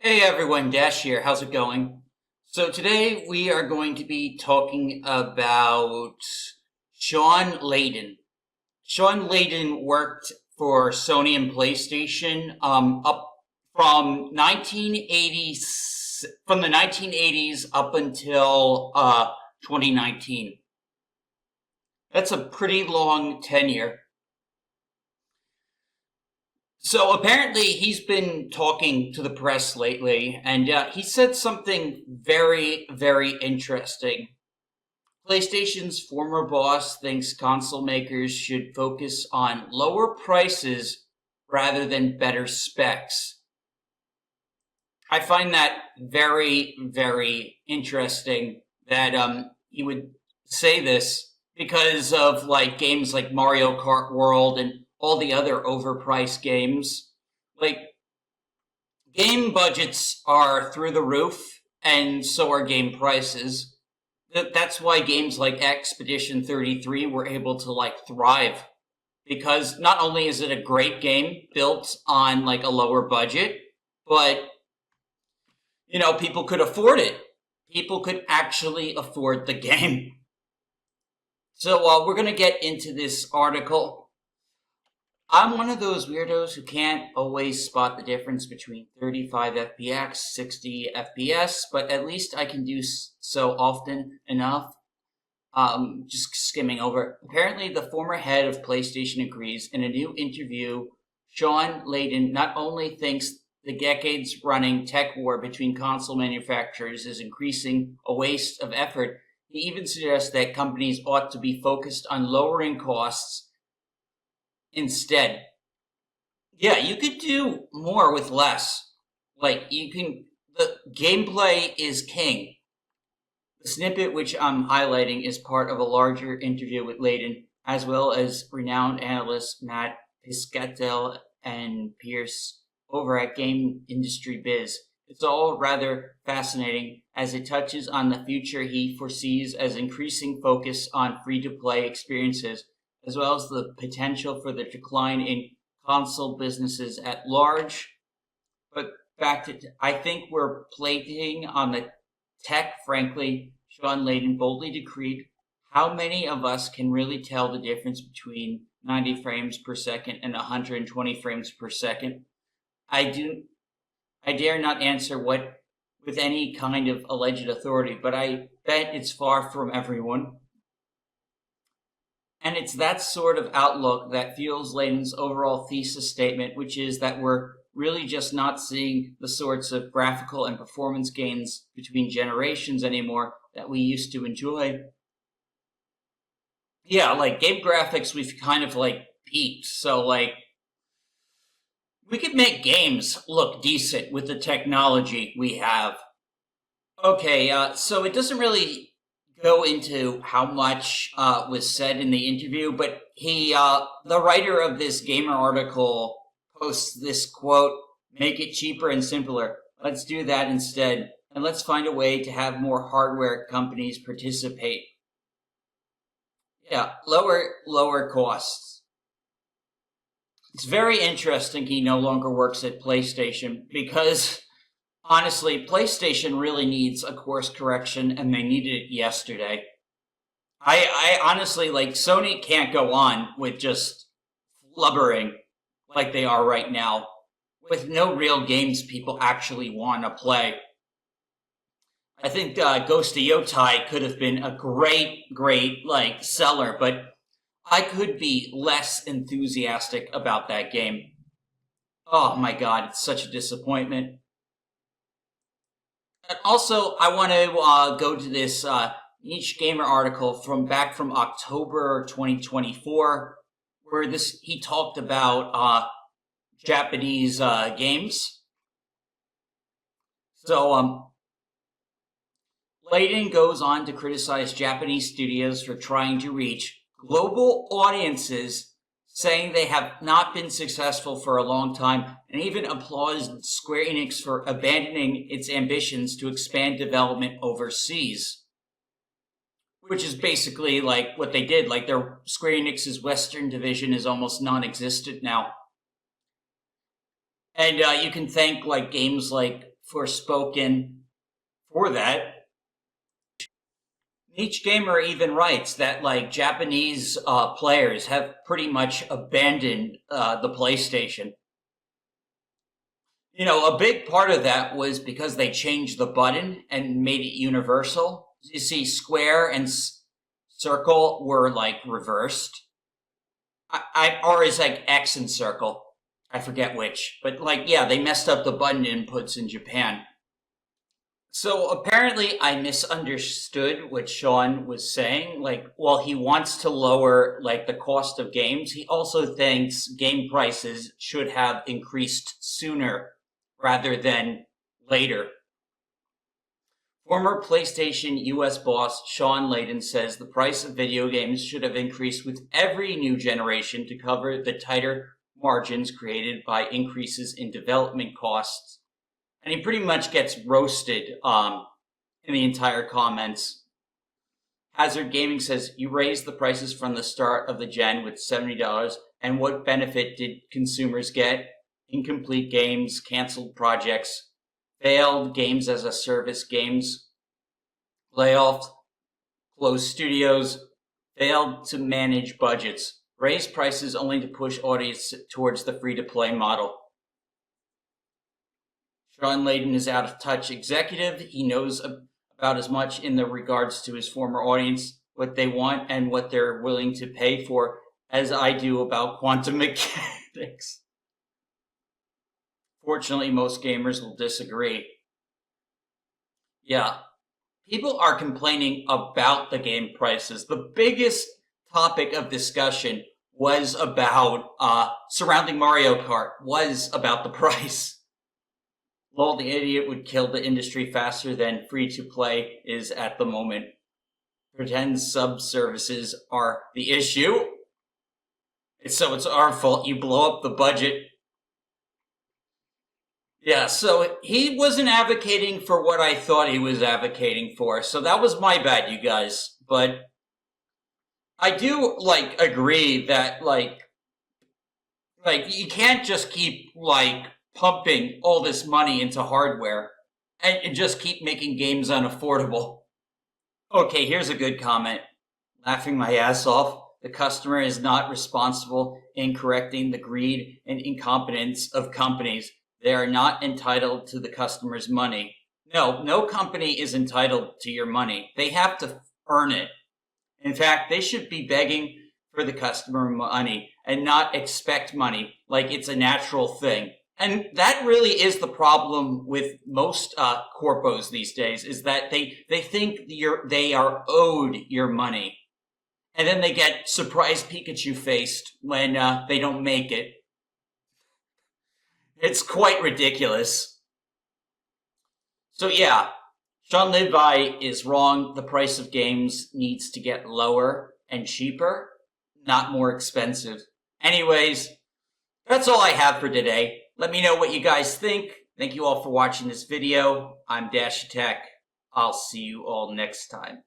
Hey everyone, Dash here. How's it going? So today we are going to be talking about Shawn Layden. Shawn Layden worked for Sony and PlayStation up from 1980s from the 1980s up until 2019. That's a pretty long tenure. So apparently he's been talking to the press lately, and he said something very, very interesting. PlayStation's former boss thinks console makers should focus on lower prices rather than better specs. I find that very, very interesting that he would say this because of like games like Mario Kart World and all the other overpriced games. Like game budgets are through the roof, and so are game prices. That's why games like Expedition 33 were able to like thrive because not only is it a great game built on like a lower budget, but people could afford it. People could actually afford the game. So we're going to get into this article. I'm one of those weirdos who can't always spot the difference between 35 FPS, 60 FPS, but at least I can do so often enough. Just skimming over. Apparently, the former head of PlayStation agrees. In a new interview, Shawn Layden not only thinks the decades-running tech war between console manufacturers is increasing a waste of effort, he even suggests that companies ought to be focused on lowering costs instead. Yeah, you could do more with less. The gameplay is king. The snippet which I'm highlighting is part of a larger interview with Layden, as well as renowned analysts Matt Piscatell and Pierce over at Game Industry Biz. It's all rather fascinating as it touches on the future he foresees as increasing focus on free-to-play experiences, as well as the potential for the decline in console businesses at large. But I think we're plating on the tech, frankly. Shawn Layden boldly decreed, how many of us can really tell the difference between 90 frames per second and 120 frames per second? I dare not answer what with any kind of alleged authority, but I bet it's far from everyone. And it's that sort of outlook that fuels Layden's overall thesis statement, which is that we're really just not seeing the sorts of graphical and performance gains between generations anymore that we used to enjoy. Yeah, like game graphics, we've kind of like peaked. So, like, we could make games look decent with the technology we have. Okay, so it doesn't really go into how much was said in the interview, but the writer of this gamer article posts this quote, make it cheaper and simpler. Let's do that instead. And let's find a way to have more hardware companies participate. Yeah, lower costs. It's very interesting he no longer works at PlayStation because honestly, PlayStation really needs a course correction and they needed it yesterday. I honestly, like, Sony can't go on with just flubbering like they are right now with no real games people actually want to play. I think Ghost of Yotai could have been a great, like, seller, but I could be less enthusiastic about that game. Oh my god, it's such a disappointment. And also, I want to go to this niche gamer article from October 2024, where he talked about Japanese games. So, Layden goes on to criticize Japanese studios for trying to reach global audiences, saying they have not been successful for a long time, and even applauds Square Enix for abandoning its ambitions to expand development overseas. Which is basically like what they did. Like their Square Enix's Western division is almost non-existent now. And you can thank like games like forspoken for that. Niche Gamer even writes that like Japanese players have pretty much abandoned the PlayStation. You know, a big part of that was because they changed the button and made it universal. You see, square and circle were like reversed. Or is like X and circle. I forget which. But like, yeah, they messed up the button inputs in Japan. So apparently I misunderstood what Shawn was saying. Like, while he wants to lower like the cost of games, he also thinks game prices should have increased sooner rather than later. Former PlayStation US boss Shawn Layden says the price of video games should have increased with every new generation to cover the tighter margins created by increases in development costs. And he pretty much gets roasted in the entire comments. Hazard Gaming says, you raised the prices from the start of the gen with $70, and what benefit did consumers get? Incomplete games, canceled projects, failed games as a service games, layoffs, closed studios, failed to manage budgets, raised prices only to push audience towards the free-to-play model. Shawn Layden is out of touch executive. He knows about as much in the regards to his former audience, what they want and what they're willing to pay for, as I do about quantum mechanics. Fortunately, most gamers will disagree. Yeah, people are complaining about the game prices. The biggest topic of discussion was about, surrounding Mario Kart, was about the price. Lol, the idiot would kill the industry faster than free-to-play is at the moment. Pretend sub-services are the issue. So it's our fault you blow up the budget. Yeah, so he wasn't advocating for what I thought he was advocating for. So that was my bad, you guys. But I do, like, agree that, like you can't just keep, like, pumping all this money into hardware and just keep making games unaffordable. Okay, here's a good comment. Laughing my ass off. The customer is not responsible in correcting the greed and incompetence of companies. They are not entitled to the customer's money. No company is entitled to your money. They have to earn it. In fact, they should be begging for the customer money and not expect money like it's a natural thing. And that really is the problem with most corpos these days, is that they think they are owed your money. And then they get surprise Pikachu faced when they don't make it. It's quite ridiculous. So yeah, Shawn Layden is wrong. The price of games needs to get lower and cheaper, not more expensive. Anyways, that's all I have for today. Let me know what you guys think. Thank you all for watching this video. I'm Dash Attack. I'll see you all next time.